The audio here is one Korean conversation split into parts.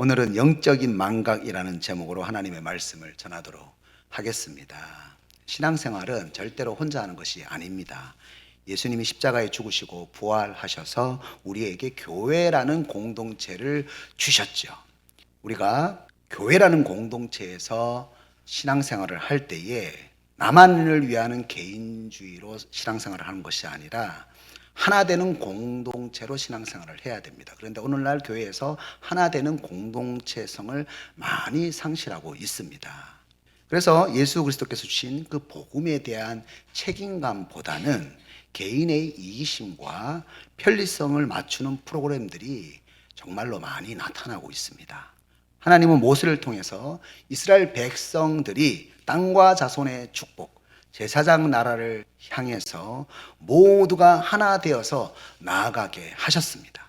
오늘은 영적인 망각이라는 제목으로 하나님의 말씀을 전하도록 하겠습니다. 신앙생활은 절대로 혼자 하는 것이 아닙니다. 예수님이 십자가에 죽으시고 부활하셔서 우리에게 교회라는 공동체를 주셨죠. 우리가 교회라는 공동체에서 신앙생활을 할 때에 나만을 위하는 개인주의로 신앙생활을 하는 것이 아니라 하나 되는 공동체로 신앙생활을 해야 됩니다. 그런데 오늘날 교회에서 하나 되는 공동체성을 많이 상실하고 있습니다. 그래서 예수 그리스도께서 주신 그 복음에 대한 책임감보다는 개인의 이기심과 편리성을 맞추는 프로그램들이 정말로 많이 나타나고 있습니다. 하나님은 모세를 통해서 이스라엘 백성들이 땅과 자손의 축복, 제사장 나라를 향해서 모두가 하나 되어서 나아가게 하셨습니다.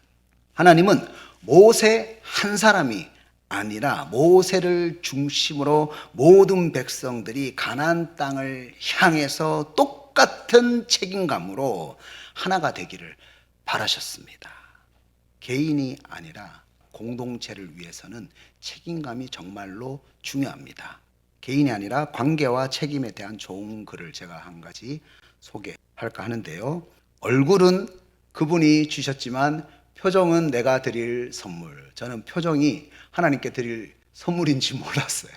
하나님은 모세 한 사람이 아니라 모세를 중심으로 모든 백성들이 가나안 땅을 향해서 똑같은 책임감으로 하나가 되기를 바라셨습니다. 개인이 아니라 공동체를 위해서는 책임감이 정말로 중요합니다. 개인이 아니라 관계와 책임에 대한 좋은 글을 제가 한 가지 소개할까 하는데요. 얼굴은 그분이 주셨지만 표정은 내가 드릴 선물. 저는 표정이 하나님께 드릴 선물인지 몰랐어요.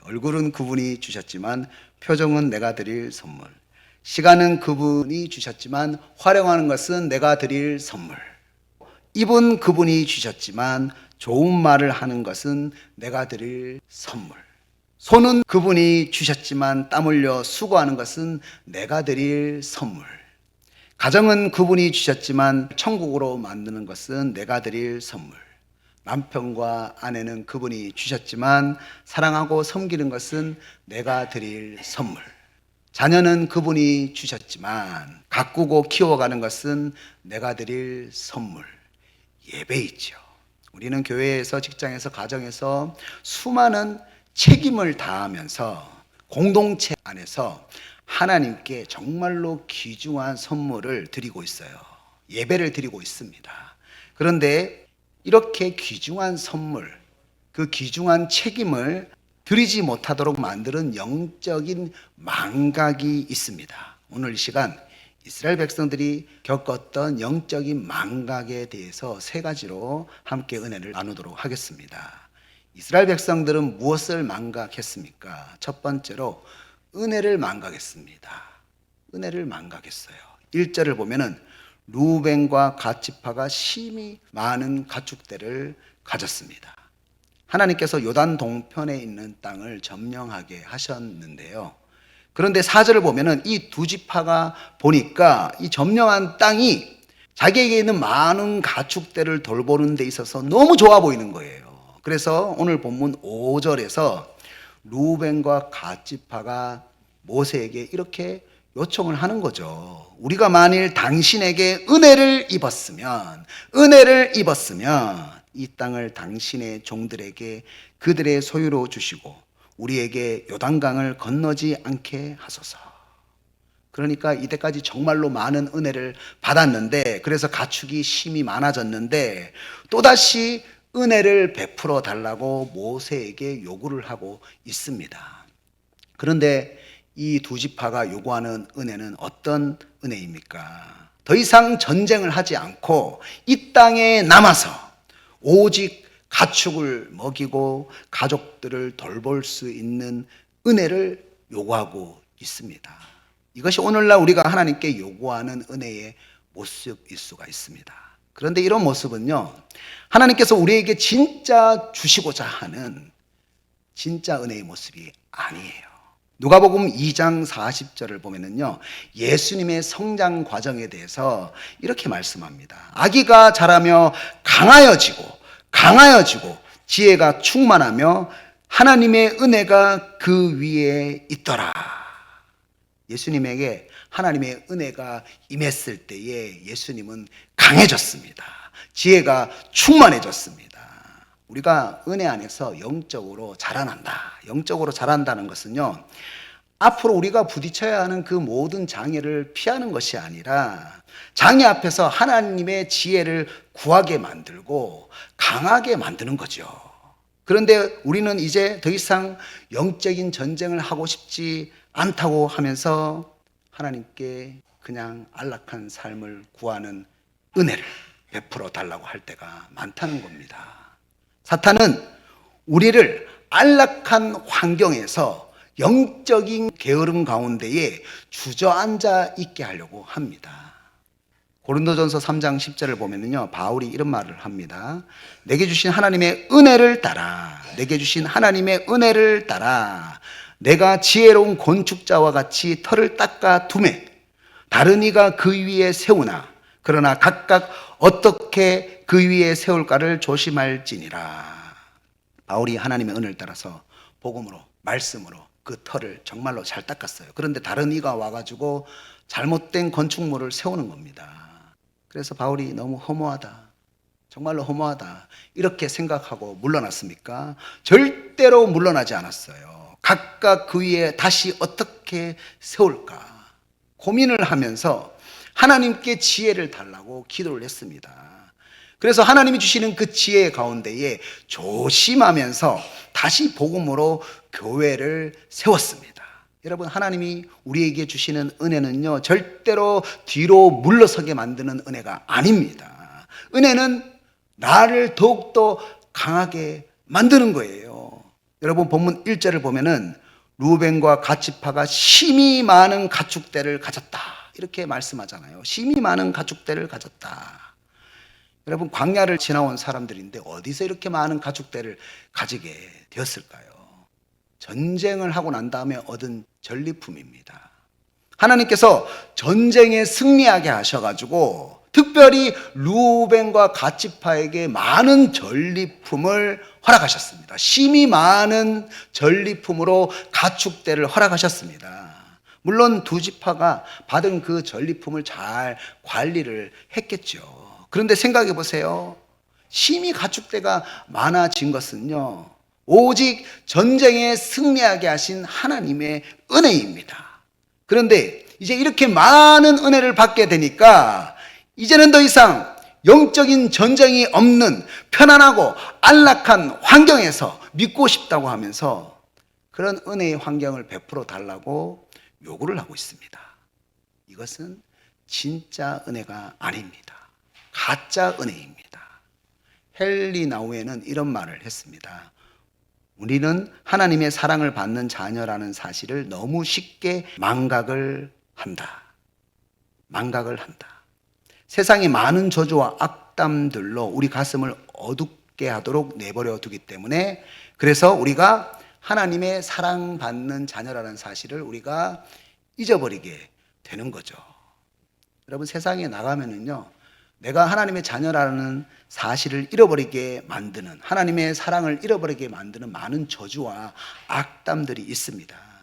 얼굴은 그분이 주셨지만 표정은 내가 드릴 선물. 시간은 그분이 주셨지만 활용하는 것은 내가 드릴 선물. 입은 그분이 주셨지만 좋은 말을 하는 것은 내가 드릴 선물. 손은 그분이 주셨지만 땀 흘려 수고하는 것은 내가 드릴 선물. 가정은 그분이 주셨지만 천국으로 만드는 것은 내가 드릴 선물. 남편과 아내는 그분이 주셨지만 사랑하고 섬기는 것은 내가 드릴 선물. 자녀는 그분이 주셨지만 가꾸고 키워가는 것은 내가 드릴 선물. 예배이죠. 우리는 교회에서, 직장에서, 가정에서 수많은 책임을 다하면서 공동체 안에서 하나님께 정말로 귀중한 선물을 드리고 있어요. 예배를 드리고 있습니다. 그런데 이렇게 귀중한 선물, 그 귀중한 책임을 드리지 못하도록 만드는 영적인 망각이 있습니다. 오늘 이 시간 이스라엘 백성들이 겪었던 영적인 망각에 대해서 세 가지로 함께 은혜를 나누도록 하겠습니다. 이스라엘 백성들은 무엇을 망각했습니까? 첫 번째로 은혜를 망각했습니다. 은혜를 망각했어요. 1절을 보면은 루벤과 갓 지파가 심히 많은 가축대를 가졌습니다. 하나님께서 요단 동편에 있는 땅을 점령하게 하셨는데요. 그런데 4절을 보면은 이 두 지파가 보니까 이 점령한 땅이 자기에게 있는 많은 가축대를 돌보는 데 있어서 너무 좋아 보이는 거예요. 그래서 오늘 본문 5절에서 루벤과 갓 지파가 모세에게 이렇게 요청을 하는 거죠. 우리가 만일 당신에게 은혜를 입었으면 이 땅을 당신의 종들에게 그들의 소유로 주시고 우리에게 요단강을 건너지 않게 하소서. 그러니까 이때까지 정말로 많은 은혜를 받았는데, 그래서 가축이 심히 많아졌는데 또다시 은혜를 베풀어 달라고 모세에게 요구를 하고 있습니다. 그런데 이 두 지파가 요구하는 은혜는 어떤 은혜입니까? 더 이상 전쟁을 하지 않고 이 땅에 남아서 오직 가축을 먹이고 가족들을 돌볼 수 있는 은혜를 요구하고 있습니다. 이것이 오늘날 우리가 하나님께 요구하는 은혜의 모습일 수가 있습니다. 그런데 이런 모습은요, 하나님께서 우리에게 진짜 주시고자 하는 진짜 은혜의 모습이 아니에요. 누가복음 2장 40절을 보면은요, 예수님의 성장 과정에 대해서 이렇게 말씀합니다. 아기가 자라며 강하여지고 지혜가 충만하며 하나님의 은혜가 그 위에 있더라. 예수님에게 하나님의 은혜가 임했을 때에 예수님은 강해졌습니다. 지혜가 충만해졌습니다. 우리가 은혜 안에서 영적으로 자라난다. 영적으로 자란다는 것은요, 앞으로 우리가 부딪혀야 하는 그 모든 장애를 피하는 것이 아니라 장애 앞에서 하나님의 지혜를 구하게 만들고 강하게 만드는 거죠. 그런데 우리는 이제 더 이상 영적인 전쟁을 하고 싶지 않다고 하면서 하나님께 그냥 안락한 삶을 구하는 은혜를 베풀어 달라고 할 때가 많다는 겁니다. 사탄은 우리를 안락한 환경에서 영적인 게으름 가운데에 주저앉아 있게 하려고 합니다. 고린도전서 3장 10절을 보면요, 바울이 이런 말을 합니다. 내게 주신 하나님의 은혜를 따라, 내게 주신 하나님의 은혜를 따라 내가 지혜로운 건축자와 같이 터를 닦아 두매 다른 이가 그 위에 세우나 그러나 각각 어떻게 그 위에 세울까를 조심할지니라. 바울이 하나님의 은혜를 따라서 복음으로, 말씀으로 그 터를 정말로 잘 닦았어요. 그런데 다른 이가 와가지고 잘못된 건축물을 세우는 겁니다. 그래서 바울이 너무 허무하다, 정말로 허무하다 이렇게 생각하고 물러났습니까? 절대로 물러나지 않았어요. 각각 그 위에 다시 어떻게 세울까 고민을 하면서 하나님께 지혜를 달라고 기도를 했습니다. 그래서 하나님이 주시는 그 지혜 가운데에 조심하면서 다시 복음으로 교회를 세웠습니다. 여러분, 하나님이 우리에게 주시는 은혜는요, 절대로 뒤로 물러서게 만드는 은혜가 아닙니다. 은혜는 나를 더욱더 강하게 만드는 거예요. 여러분, 본문 1절을 보면은 루벤과 갓지파가 심히 많은 가축대를 가졌다 이렇게 말씀하잖아요. 심히 많은 가축대를 가졌다. 여러분, 광야를 지나온 사람들인데 어디서 이렇게 많은 가축대를 가지게 되었을까요? 전쟁을 하고 난 다음에 얻은 전리품입니다. 하나님께서 전쟁에 승리하게 하셔가지고 특별히 루벤과 갓지파에게 많은 전리품을 허락하셨습니다. 심히 많은 전리품으로 가축대를 허락하셨습니다. 물론 두 지파가 받은 그 전리품을 잘 관리를 했겠죠. 그런데 생각해 보세요. 심히 가축대가 많아진 것은요, 오직 전쟁에 승리하게 하신 하나님의 은혜입니다. 그런데 이제 이렇게 많은 은혜를 받게 되니까 이제는 더 이상 영적인 전쟁이 없는 편안하고 안락한 환경에서 믿고 싶다고 하면서 그런 은혜의 환경을 베풀어 달라고 요구를 하고 있습니다. 이것은 진짜 은혜가 아닙니다. 가짜 은혜입니다. 헨리 나우에는 이런 말을 했습니다. 우리는 하나님의 사랑을 받는 자녀라는 사실을 너무 쉽게 망각을 한다. 망각을 한다. 세상의 많은 저주와 악담들로 우리 가슴을 어둡게 하도록 내버려 두기 때문에, 그래서 우리가 하나님의 사랑받는 자녀라는 사실을 우리가 잊어버리게 되는 거죠. 여러분, 세상에 나가면은요, 내가 하나님의 자녀라는 사실을 잃어버리게 만드는, 하나님의 사랑을 잃어버리게 만드는 많은 저주와 악담들이 있습니다.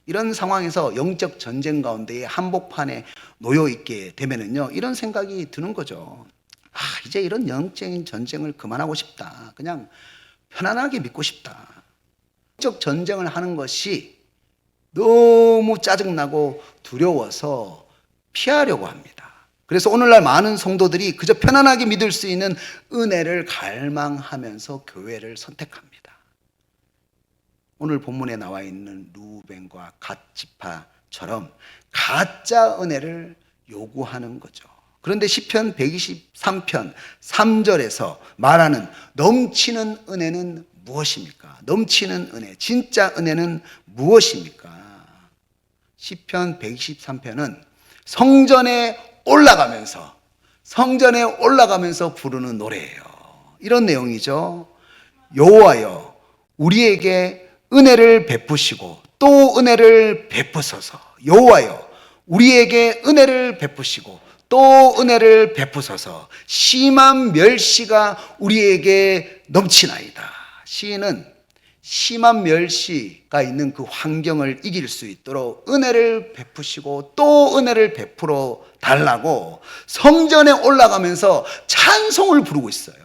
이런 상황에서 영적 전쟁 가운데에 한복판에 놓여 있게 되면은요, 이런 생각이 드는 거죠. 이제 이런 영적인 전쟁을 그만하고 싶다. 그냥 편안하게 믿고 싶다. 영적 전쟁을 하는 것이 너무 짜증나고 두려워서 피하려고 합니다. 그래서 오늘날 많은 성도들이 그저 편안하게 믿을 수 있는 은혜를 갈망하면서 교회를 선택합니다. 오늘 본문에 나와 있는 루벤과 갓지파처럼 가짜 은혜를 요구하는 거죠. 그런데 시편 123편 3절에서 말하는 넘치는 은혜는 무엇입니까? 넘치는 은혜, 진짜 은혜는 무엇입니까? 시편 123편은 성전에 올라가면서 부르는 노래예요. 이런 내용이죠. 여호와여, 우리에게 은혜를 베푸시고 또 은혜를 베푸소서. 여호와여, 우리에게 은혜를 베푸시고 또 은혜를 베푸소서. 심한 멸시가 우리에게 넘치나이다. 시인은 심한 멸시가 있는 그 환경을 이길 수 있도록 은혜를 베푸시고 또 은혜를 베풀어 달라고 성전에 올라가면서 찬송을 부르고 있어요.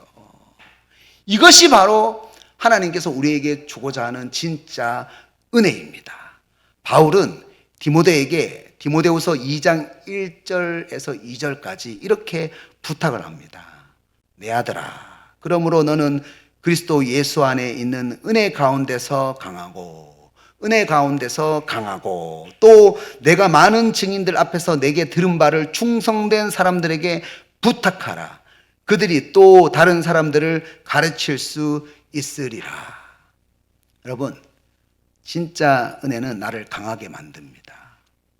이것이 바로 하나님께서 우리에게 주고자 하는 진짜 은혜입니다. 바울은 디모데후서 2장 1절에서 2절까지 이렇게 부탁을 합니다. 내 아들아, 그러므로 너는 그리스도 예수 안에 있는 은혜 가운데서 강하고 또 내가 많은 증인들 앞에서 내게 들은 바를 충성된 사람들에게 부탁하라. 그들이 또 다른 사람들을 가르칠 수 있으리라. 여러분, 진짜 은혜는 나를 강하게 만듭니다.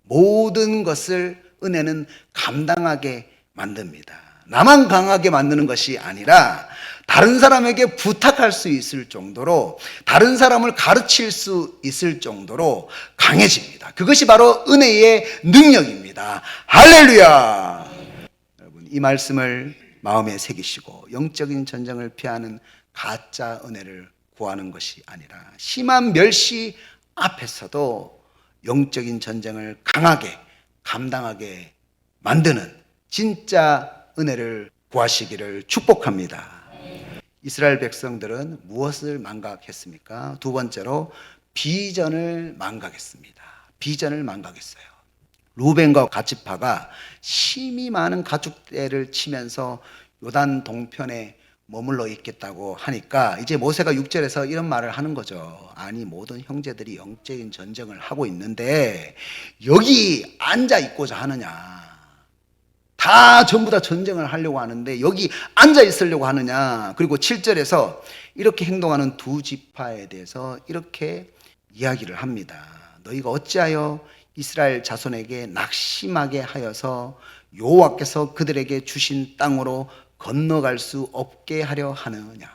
모든 것을 은혜는 감당하게 만듭니다. 나만 강하게 만드는 것이 아니라 다른 사람에게 부탁할 수 있을 정도로, 다른 사람을 가르칠 수 있을 정도로 강해집니다. 그것이 바로 은혜의 능력입니다. 할렐루야! 여러분, 이 말씀을 마음에 새기시고 영적인 전쟁을 피하는 가짜 은혜를 구하는 것이 아니라 심한 멸시 앞에서도 영적인 전쟁을 강하게 감당하게 만드는 진짜 은혜를 구하시기를 축복합니다. 이스라엘 백성들은 무엇을 망각했습니까? 두 번째로 비전을 망각했습니다. 비전을 망각했어요. 루벤과 갓지파가 심히 많은 가축대를 치면서 요단 동편에 머물러 있겠다고 하니까 이제 모세가 6절에서 이런 말을 하는 거죠. 아니, 모든 형제들이 영적인 전쟁을 하고 있는데 여기 앉아 있고자 하느냐? 다 전부 다 전쟁을 하려고 하는데 여기 앉아 있으려고 하느냐? 그리고 7절에서 이렇게 행동하는 두 지파에 대해서 이렇게 이야기를 합니다. 너희가 어찌하여 이스라엘 자손에게 낙심하게 하여서 여호와께서 그들에게 주신 땅으로 건너갈 수 없게 하려 하느냐.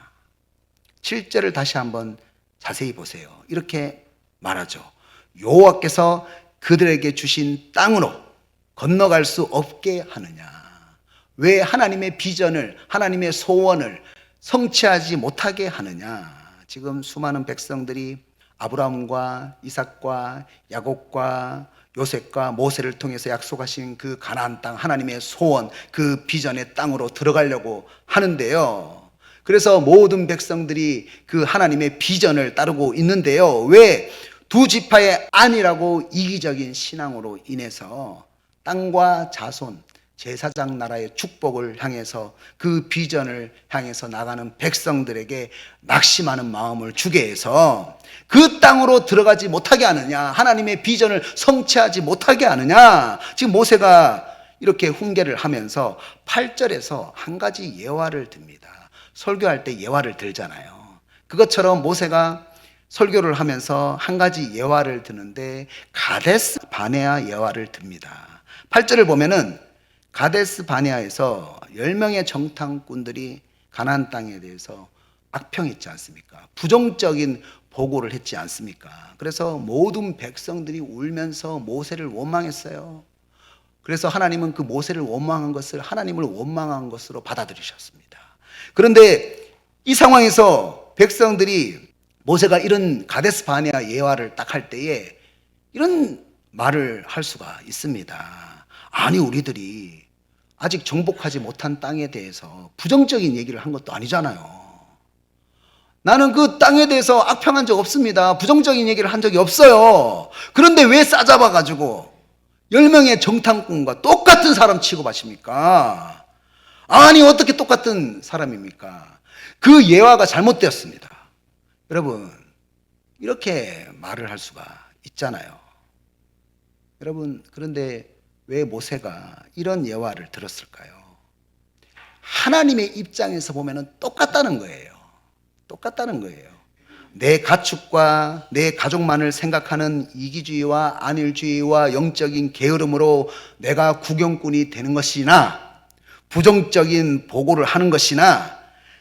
7절을 다시 한번 자세히 보세요. 이렇게 말하죠. 여호와께서 그들에게 주신 땅으로 건너갈 수 없게 하느냐. 왜 하나님의 비전을, 하나님의 소원을 성취하지 못하게 하느냐. 지금 수많은 백성들이 아브라함과 이삭과 야곱과 요셉과 모세를 통해서 약속하신 그 가나안 땅, 하나님의 소원, 그 비전의 땅으로 들어가려고 하는데요. 그래서 모든 백성들이 그 하나님의 비전을 따르고 있는데요. 왜? 두 지파의 안이라고 이기적인 신앙으로 인해서 땅과 자손, 제사장 나라의 축복을 향해서 그 비전을 향해서 나가는 백성들에게 낙심하는 마음을 주게 해서 그 땅으로 들어가지 못하게 하느냐, 하나님의 비전을 성취하지 못하게 하느냐. 지금 모세가 이렇게 훈계를 하면서 8절에서 한 가지 예화를 듭니다. 설교할 때 예화를 들잖아요. 그것처럼 모세가 설교를 하면서 한 가지 예화를 드는데 가데스 바네아 예화를 듭니다. 8절을 보면은 가데스 바네아에서 10명의 정탐꾼들이 가나안 땅에 대해서 악평했지 않습니까? 부정적인 보고를 했지 않습니까? 그래서 모든 백성들이 울면서 모세를 원망했어요. 그래서 하나님은 그 모세를 원망한 것을 하나님을 원망한 것으로 받아들이셨습니다. 그런데 이 상황에서 백성들이 모세가 이런 가데스 바네아 예화를 딱 할 때에 이런 말을 할 수가 있습니다. 아니, 우리들이 아직 정복하지 못한 땅에 대해서 부정적인 얘기를 한 것도 아니잖아요. 나는 그 땅에 대해서 악평한 적 없습니다. 부정적인 얘기를 한 적이 없어요. 그런데 왜 싸잡아가지고 10명의 정탐꾼과 똑같은 사람 취급하십니까? 아니, 어떻게 똑같은 사람입니까? 그 예화가 잘못되었습니다. 여러분, 이렇게 말을 할 수가 있잖아요. 여러분, 그런데 왜 모세가 이런 예화를 들었을까요? 하나님의 입장에서 보면 똑같다는 거예요. 똑같다는 거예요. 내 가축과 내 가족만을 생각하는 이기주의와 안일주의와 영적인 게으름으로 내가 구경꾼이 되는 것이나 부정적인 보고를 하는 것이나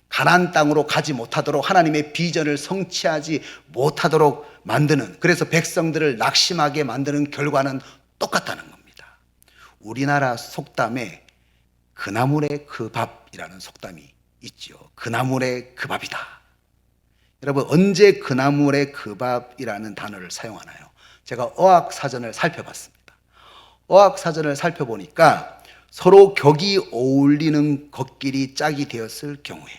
가나안 땅으로 가지 못하도록 하나님의 비전을 성취하지 못하도록 만드는, 그래서 백성들을 낙심하게 만드는 결과는 똑같다는 겁니다. 우리나라 속담에 그나물의 그 밥이라는 속담이 있죠. 그나물의 그 밥이다. 여러분, 언제 그나물의 그 밥이라는 단어를 사용하나요? 제가 어학사전을 살펴봤습니다. 어학사전을 살펴보니까 서로 격이 어울리는 겉길이 짝이 되었을 경우에,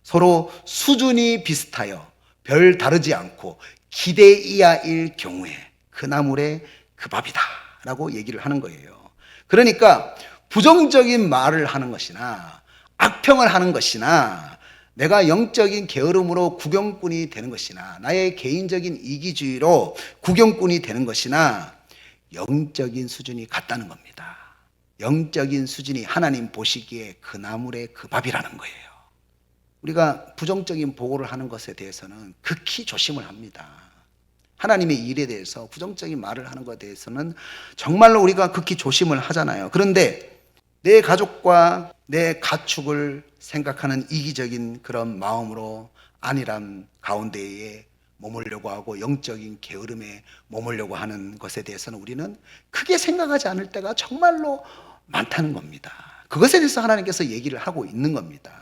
서로 수준이 비슷하여 별 다르지 않고 기대 이하일 경우에 그나물의 그 밥이다 라고 얘기를 하는 거예요. 그러니까 부정적인 말을 하는 것이나 악평을 하는 것이나 내가 영적인 게으름으로 구경꾼이 되는 것이나 나의 개인적인 이기주의로 구경꾼이 되는 것이나 영적인 수준이 같다는 겁니다. 영적인 수준이 하나님 보시기에 그 나물의 그 밥이라는 거예요. 우리가 부정적인 보고를 하는 것에 대해서는 극히 조심을 합니다. 하나님의 일에 대해서 부정적인 말을 하는 것에 대해서는 정말로 우리가 극히 조심을 하잖아요. 그런데 내 가족과 내 가축을 생각하는 이기적인 그런 마음으로 안일함 가운데에 머물려고 하고 영적인 게으름에 머물려고 하는 것에 대해서는 우리는 크게 생각하지 않을 때가 정말로 많다는 겁니다. 그것에 대해서 하나님께서 얘기를 하고 있는 겁니다.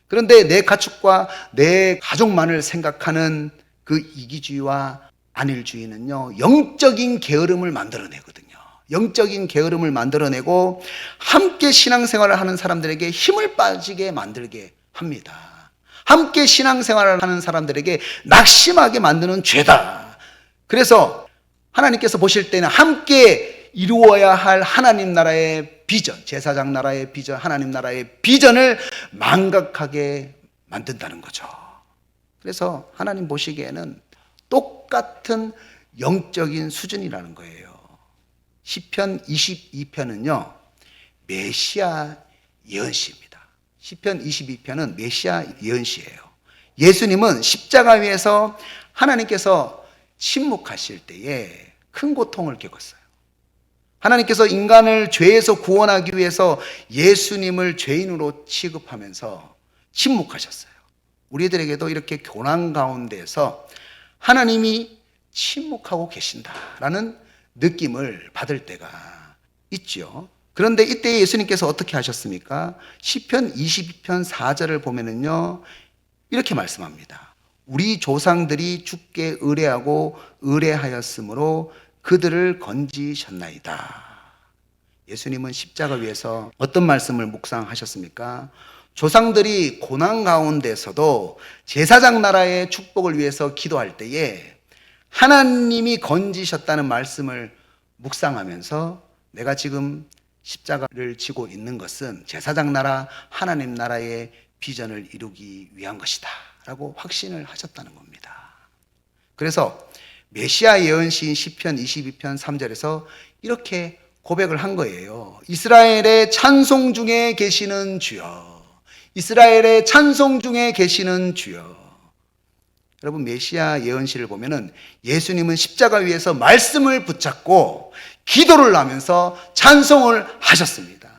그런데 내 가축과 내 가족만을 생각하는 그 이기주의와 안일주의는요, 영적인 게으름을 만들어내거든요. 영적인 게으름을 만들어내고 함께 신앙생활을 하는 사람들에게 힘을 빠지게 만들게 합니다. 함께 신앙생활을 하는 사람들에게 낙심하게 만드는 죄다. 그래서 하나님께서 보실 때는 함께 이루어야 할 하나님 나라의 비전, 제사장 나라의 비전, 하나님 나라의 비전을 망각하게 만든다는 거죠. 그래서 하나님 보시기에는 똑같은 영적인 수준이라는 거예요. 시편 22편은요 메시아 예언시입니다. 시편 22편은 메시아 예언시예요. 예수님은 십자가 위에서 하나님께서 침묵하실 때에 큰 고통을 겪었어요. 하나님께서 인간을 죄에서 구원하기 위해서 예수님을 죄인으로 취급하면서 침묵하셨어요. 우리들에게도 이렇게 고난 가운데에서 하나님이 침묵하고 계신다라는 느낌을 받을 때가 있죠. 그런데 이때 예수님께서 어떻게 하셨습니까? 시편 22편 4절을 보면은요 이렇게 말씀합니다. 우리 조상들이 주께 의뢰하고 의뢰하였으므로 그들을 건지셨나이다. 예수님은 십자가 위에서 어떤 말씀을 묵상하셨습니까? 조상들이 고난 가운데서도 제사장 나라의 축복을 위해서 기도할 때에 하나님이 건지셨다는 말씀을 묵상하면서 내가 지금 십자가를 지고 있는 것은 제사장 나라, 하나님 나라의 비전을 이루기 위한 것이다 라고 확신을 하셨다는 겁니다. 그래서 메시아 예언시인 시편 22편 3절에서 이렇게 고백을 한 거예요. 이스라엘의 찬송 중에 계시는 주여, 이스라엘의 찬송 중에 계시는 주여. 여러분 메시아 예언시를 보면은 예수님은 십자가 위에서 말씀을 붙잡고 기도를 하면서 찬송을 하셨습니다.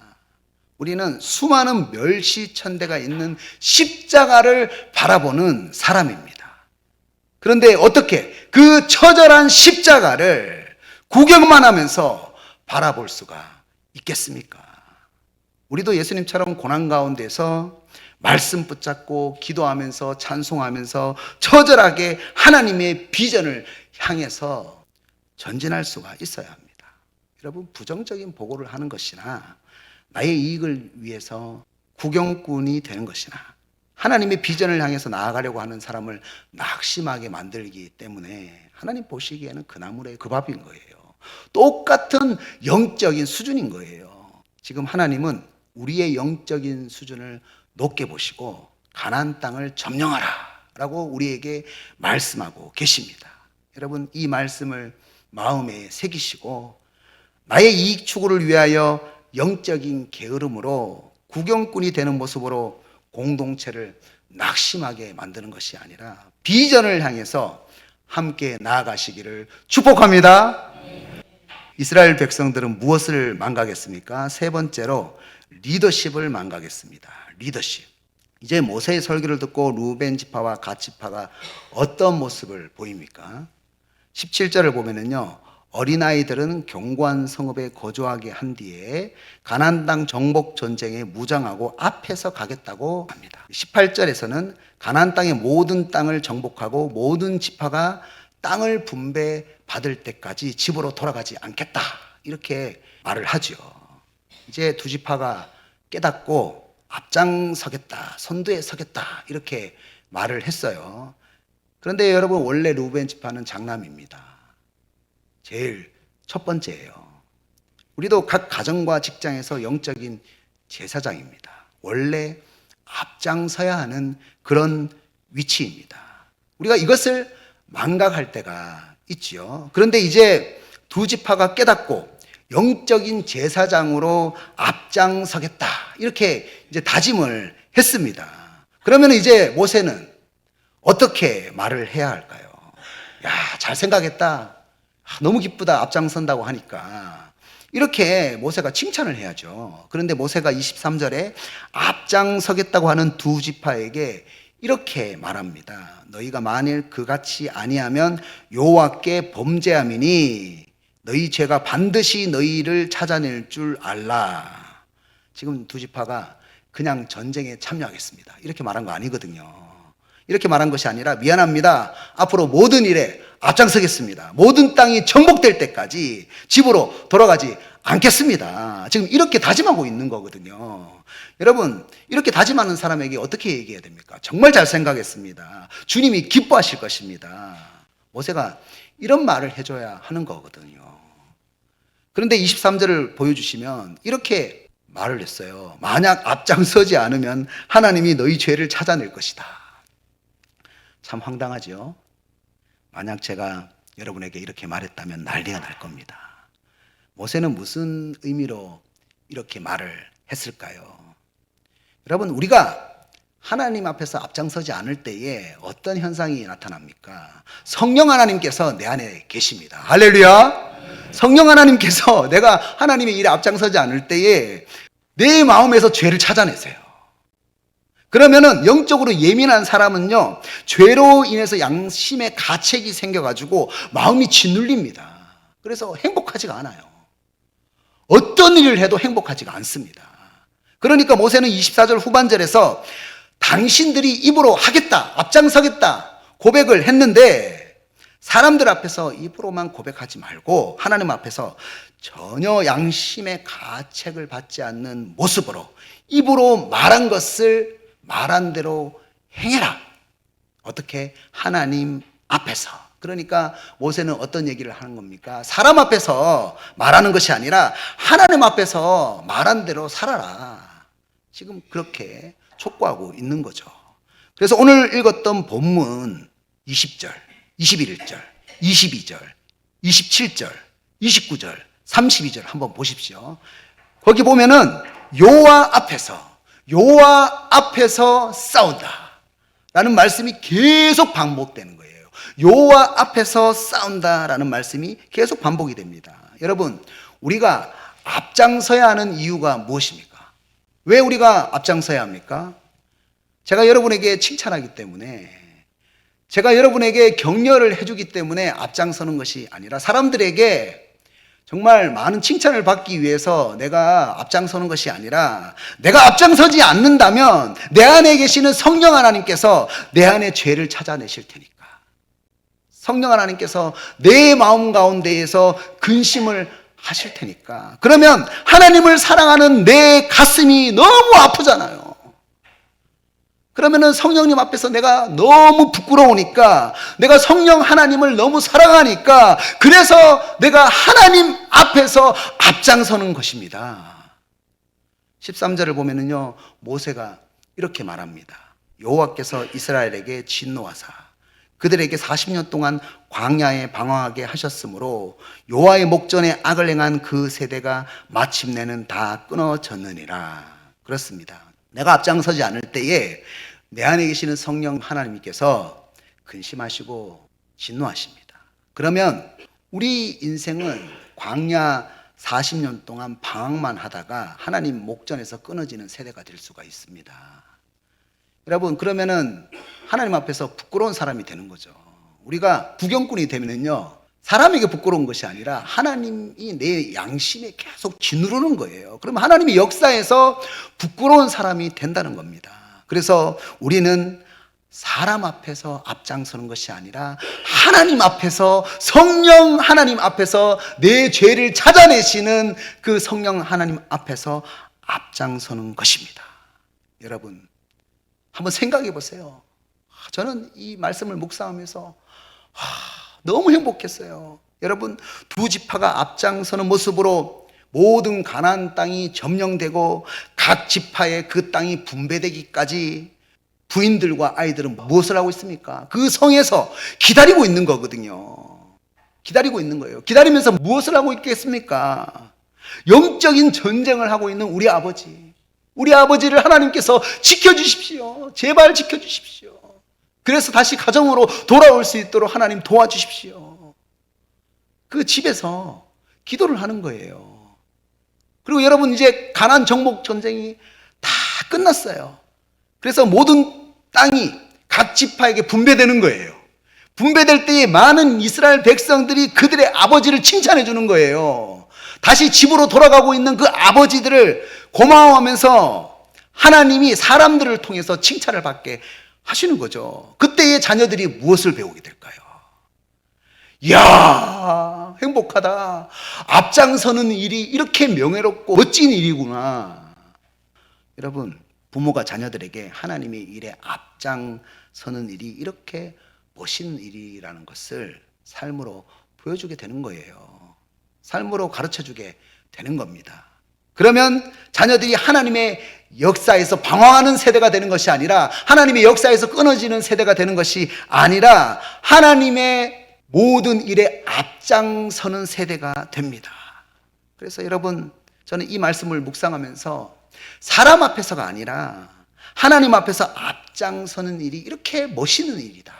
우리는 수많은 멸시천대가 있는 십자가를 바라보는 사람입니다. 그런데 어떻게 그 처절한 십자가를 구경만 하면서 바라볼 수가 있겠습니까? 우리도 예수님처럼 고난 가운데서 말씀 붙잡고 기도하면서 찬송하면서 처절하게 하나님의 비전을 향해서 전진할 수가 있어야 합니다. 여러분 부정적인 보고를 하는 것이나 나의 이익을 위해서 구경꾼이 되는 것이나 하나님의 비전을 향해서 나아가려고 하는 사람을 낙심하게 만들기 때문에 하나님 보시기에는 그 나물의 그 밥인 거예요. 똑같은 영적인 수준인 거예요. 지금 하나님은 우리의 영적인 수준을 높게 보시고 가나안 땅을 점령하라 라고 우리에게 말씀하고 계십니다. 여러분 이 말씀을 마음에 새기시고 나의 이익 추구를 위하여 영적인 게으름으로 구경꾼이 되는 모습으로 공동체를 낙심하게 만드는 것이 아니라 비전을 향해서 함께 나아가시기를 축복합니다. 이스라엘 백성들은 무엇을 망각했습니까? 세 번째로 리더십을 망각했습니다. 리더십. 이제 모세의 설교를 듣고 루벤 지파와 갓 지파가 어떤 모습을 보입니까? 17절을 보면은요. 어린아이들은 견고한 성읍에 거주하게 한 뒤에 가나안 땅 정복 전쟁에 무장하고 앞에서 가겠다고 합니다. 18절에서는 가나안 땅의 모든 땅을 정복하고 모든 지파가 땅을 분배받을 때까지 집으로 돌아가지 않겠다 이렇게 말을 하죠. 이제 두 지파가 깨닫고 앞장서겠다, 선두에 서겠다 이렇게 말을 했어요. 그런데 여러분 원래 루벤 지파는 장남입니다. 제일 첫 번째예요. 우리도 각 가정과 직장에서 영적인 제사장입니다. 원래 앞장서야 하는 그런 위치입니다. 우리가 이것을 망각할 때가 있지요. 그런데 이제 두 지파가 깨닫고 영적인 제사장으로 앞장서겠다. 이렇게 이제 다짐을 했습니다. 그러면 이제 모세는 어떻게 말을 해야 할까요? 야, 잘 생각했다. 너무 기쁘다. 앞장선다고 하니까. 이렇게 모세가 칭찬을 해야죠. 그런데 모세가 23절에 앞장서겠다고 하는 두 지파에게 이렇게 말합니다. 너희가 만일 그같이 아니하면 여호와께 범죄함이니 너희 죄가 반드시 너희를 찾아낼 줄 알라. 지금 두 지파가 그냥 전쟁에 참여하겠습니다. 이렇게 말한 거 아니거든요. 이렇게 말한 것이 아니라 미안합니다. 앞으로 모든 일에 앞장서겠습니다. 모든 땅이 정복될 때까지 집으로 돌아가지 않겠습니다. 지금 이렇게 다짐하고 있는 거거든요. 여러분, 이렇게 다짐하는 사람에게 어떻게 얘기해야 됩니까? 정말 잘 생각했습니다. 주님이 기뻐하실 것입니다. 모세가 이런 말을 해줘야 하는 거거든요. 그런데 23절을 보여주시면 이렇게 말을 했어요. 만약 앞장서지 않으면 하나님이 너희 죄를 찾아낼 것이다. 참 황당하죠? 만약 제가 여러분에게 이렇게 말했다면 난리가 날 겁니다. 모세는 무슨 의미로 이렇게 말을 했을까요? 여러분, 우리가 하나님 앞에서 앞장서지 않을 때에 어떤 현상이 나타납니까? 성령 하나님께서 내 안에 계십니다. 할렐루야! 성령 하나님께서 내가 하나님의 일에 앞장서지 않을 때에 내 마음에서 죄를 찾아내세요. 그러면은 영적으로 예민한 사람은요, 죄로 인해서 양심의 가책이 생겨가지고 마음이 짓눌립니다. 그래서 행복하지가 않아요. 어떤 일을 해도 행복하지가 않습니다. 그러니까 모세는 24절 후반절에서 당신들이 입으로 하겠다, 앞장서겠다 고백을 했는데 사람들 앞에서 입으로만 고백하지 말고 하나님 앞에서 전혀 양심의 가책을 받지 않는 모습으로 입으로 말한 것을 말한 대로 행해라. 어떻게? 하나님 앞에서. 그러니까 모세는 어떤 얘기를 하는 겁니까? 사람 앞에서 말하는 것이 아니라 하나님 앞에서 말한 대로 살아라. 지금 그렇게 촉구하고 있는 거죠. 그래서 오늘 읽었던 본문 20절, 21절, 22절, 27절, 29절, 32절 한번 보십시오. 거기 보면은 여호와 앞에서 싸운다 라는 말씀이 계속 반복되는 거예요. 여호와 앞에서 싸운다라는 말씀이 계속 반복이 됩니다. 여러분, 우리가 앞장서야 하는 이유가 무엇입니까? 왜 우리가 앞장서야 합니까? 제가 여러분에게 칭찬하기 때문에, 제가 여러분에게 격려를 해주기 때문에 앞장서는 것이 아니라 사람들에게 정말 많은 칭찬을 받기 위해서 내가 앞장서는 것이 아니라 내가 앞장서지 않는다면 내 안에 계시는 성령 하나님께서 내 안에 죄를 찾아내실 테니까. 성령 하나님께서 내 마음 가운데에서 근심을 하실 테니까. 그러면 하나님을 사랑하는 내 가슴이 너무 아프잖아요. 그러면은 성령님 앞에서 내가 너무 부끄러우니까, 내가 성령 하나님을 너무 사랑하니까, 그래서 내가 하나님 앞에서 앞장서는 것입니다. 13절을 보면은요, 모세가 이렇게 말합니다. 여호와께서 이스라엘에게 진노하사 그들에게 40년 동안 광야에 방황하게 하셨으므로 여호와의 목전에 악을 행한 그 세대가 마침내는 다 끊어졌느니라. 그렇습니다. 내가 앞장서지 않을 때에 내 안에 계시는 성령 하나님께서 근심하시고 진노하십니다. 그러면 우리 인생은 광야 40년 동안 방황만 하다가 하나님 목전에서 끊어지는 세대가 될 수가 있습니다. 여러분, 그러면은 하나님 앞에서 부끄러운 사람이 되는 거죠. 우리가 부경꾼이 되면은요, 사람에게 부끄러운 것이 아니라 하나님이 내 양심에 계속 짓누르는 거예요. 그러면 하나님의 역사에서 부끄러운 사람이 된다는 겁니다. 그래서 우리는 사람 앞에서 앞장서는 것이 아니라 하나님 앞에서, 성령 하나님 앞에서 내 죄를 찾아내시는 그 성령 하나님 앞에서 앞장서는 것입니다. 여러분, 한번 생각해 보세요. 저는 이 말씀을 묵상하면서 너무 행복했어요. 여러분, 두 지파가 앞장서는 모습으로 모든 가나안 땅이 점령되고 각 지파의 그 땅이 분배되기까지 부인들과 아이들은 무엇을 하고 있습니까? 그 성에서 기다리고 있는 거거든요. 기다리고 있는 거예요. 기다리면서 무엇을 하고 있겠습니까? 영적인 전쟁을 하고 있는 우리 아버지. 우리 아버지를 하나님께서 지켜주십시오. 제발 지켜주십시오. 그래서 다시 가정으로 돌아올 수 있도록 하나님 도와주십시오. 그 집에서 기도를 하는 거예요. 그리고 여러분, 이제 가나안 정복 전쟁이 다 끝났어요. 그래서 모든 땅이 각 지파에게 분배되는 거예요. 분배될 때에 많은 이스라엘 백성들이 그들의 아버지를 칭찬해 주는 거예요. 다시 집으로 돌아가고 있는 그 아버지들을 고마워하면서 하나님이 사람들을 통해서 칭찬을 받게 하시는 거죠. 그때의 자녀들이 무엇을 배우게 될까요? 이야, 행복하다. 앞장서는 일이 이렇게 명예롭고 멋진 일이구나. 여러분, 부모가 자녀들에게 하나님의 일에 앞장서는 일이 이렇게 멋있는 일이라는 것을 삶으로 보여주게 되는 거예요. 삶으로 가르쳐주게 되는 겁니다. 그러면 자녀들이 하나님의 역사에서 방황하는 세대가 되는 것이 아니라, 하나님의 역사에서 끊어지는 세대가 되는 것이 아니라 하나님의 모든 일에 앞장서는 세대가 됩니다. 그래서 여러분, 저는 이 말씀을 묵상하면서 사람 앞에서가 아니라 하나님 앞에서 앞장서는 일이 이렇게 멋있는 일이다.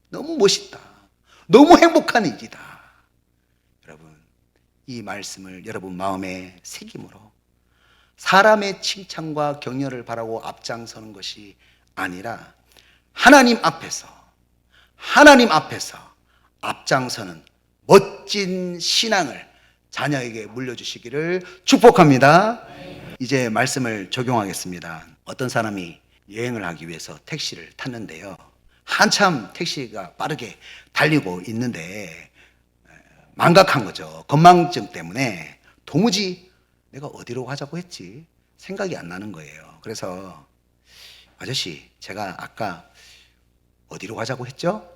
너무 멋있다. 너무 행복한 일이다. 여러분, 이 말씀을 여러분 마음에 새김으로 사람의 칭찬과 격려를 바라고 앞장서는 것이 아니라 하나님 앞에서 앞장서는 멋진 신앙을 자녀에게 물려주시기를 축복합니다. 이제 말씀을 적용하겠습니다. 어떤 사람이 여행을 하기 위해서 택시를 탔는데요. 한참 택시가 빠르게 달리고 있는데 망각한 거죠. 건망증 때문에 도무지 내가 어디로 가자고 했지 생각이 안 나는 거예요. 그래서 아저씨, 제가 아까 어디로 가자고 했죠?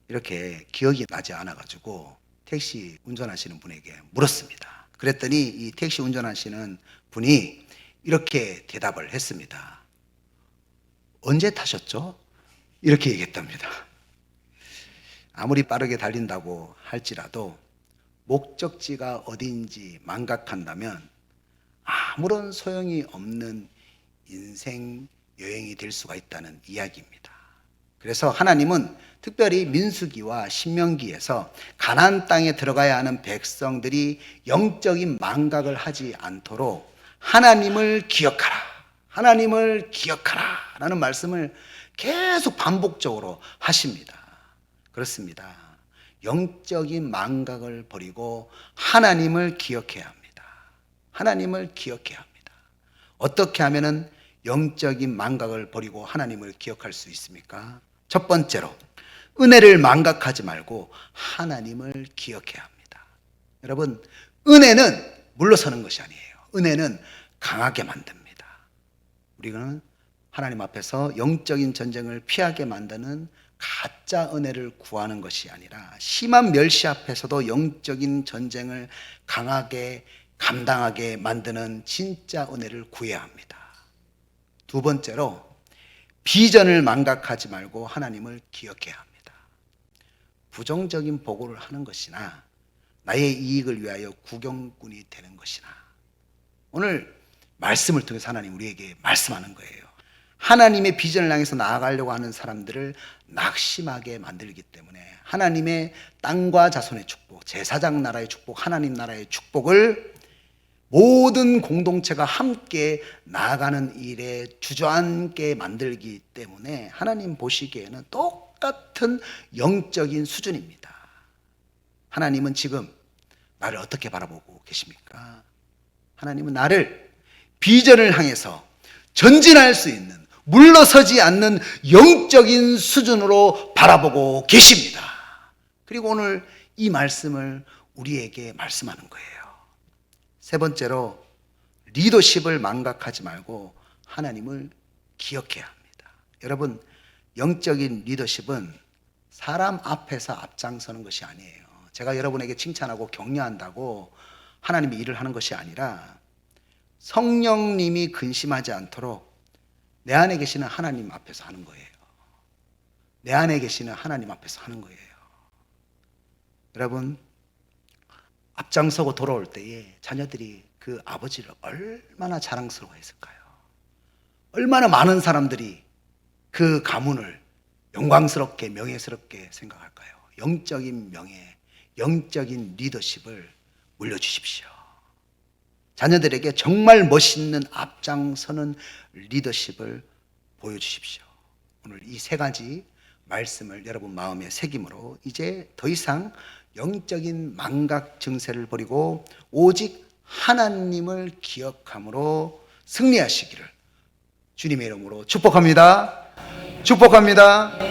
이렇게 기억이 나지 않아가지고 택시 운전하시는 분에게 물었습니다. 그랬더니 이 택시 운전하시는 분이 이렇게 대답을 했습니다. 언제 타셨죠? 이렇게 얘기했답니다. 아무리 빠르게 달린다고 할지라도 목적지가 어디인지 망각한다면 아무런 소용이 없는 인생 여행이 될 수가 있다는 이야기입니다. 그래서 하나님은 특별히 민수기와 신명기에서 가나안 땅에 들어가야 하는 백성들이 영적인 망각을 하지 않도록 하나님을 기억하라 라는 말씀을 계속 반복적으로 하십니다. 그렇습니다. 영적인 망각을 버리고 하나님을 기억해야 합니다. 하나님을 기억해야 합니다. 어떻게 하면은 영적인 망각을 버리고 하나님을 기억할 수 있습니까? 첫 번째로 은혜를 망각하지 말고 하나님을 기억해야 합니다. 여러분, 은혜는 물러서는 것이 아니에요. 은혜는 강하게 만듭니다. 우리는 하나님 앞에서 영적인 전쟁을 피하게 만드는 가짜 은혜를 구하는 것이 아니라 심한 멸시 앞에서도 영적인 전쟁을 강하게 감당하게 만드는 진짜 은혜를 구해야 합니다. 두 번째로 비전을 망각하지 말고 하나님을 기억해야 합니다. 부정적인 보고를 하는 것이나 나의 이익을 위하여 구경꾼이 되는 것이나, 오늘 말씀을 통해서 하나님 우리에게 말씀하는 거예요. 하나님의 비전을 향해서 나아가려고 하는 사람들을 낙심하게 만들기 때문에 하나님의 땅과 자손의 축복, 제사장 나라의 축복, 하나님 나라의 축복을 모든 공동체가 함께 나아가는 일에 주저앉게 만들기 때문에 하나님 보시기에는 똑같은 영적인 수준입니다. 하나님은 지금 나를 어떻게 바라보고 계십니까? 하나님은 나를 비전을 향해서 전진할 수 있는, 물러서지 않는 영적인 수준으로 바라보고 계십니다. 그리고 오늘 이 말씀을 우리에게 말씀하는 거예요. 세 번째로 리더십을 망각하지 말고 하나님을 기억해야 합니다. 여러분, 영적인 리더십은 사람 앞에서 앞장서는 것이 아니에요. 제가 여러분에게 칭찬하고 격려한다고 하나님이 일을 하는 것이 아니라 성령님이 근심하지 않도록 내 안에 계시는 하나님 앞에서 하는 거예요. 내 안에 계시는 하나님 앞에서 하는 거예요. 여러분, 앞장서고 돌아올 때에 자녀들이 그 아버지를 얼마나 자랑스러워했을까요? 얼마나 많은 사람들이 그 가문을 영광스럽게 명예스럽게 생각할까요? 영적인 명예, 영적인 리더십을 물려주십시오. 자녀들에게 정말 멋있는 앞장서는 리더십을 보여주십시오. 오늘 이 세 가지 말씀을 여러분 마음에 새김으로 이제 더 이상 영적인 망각 증세를 버리고 오직 하나님을 기억함으로 승리하시기를 주님의 이름으로 축복합니다. 축복합니다.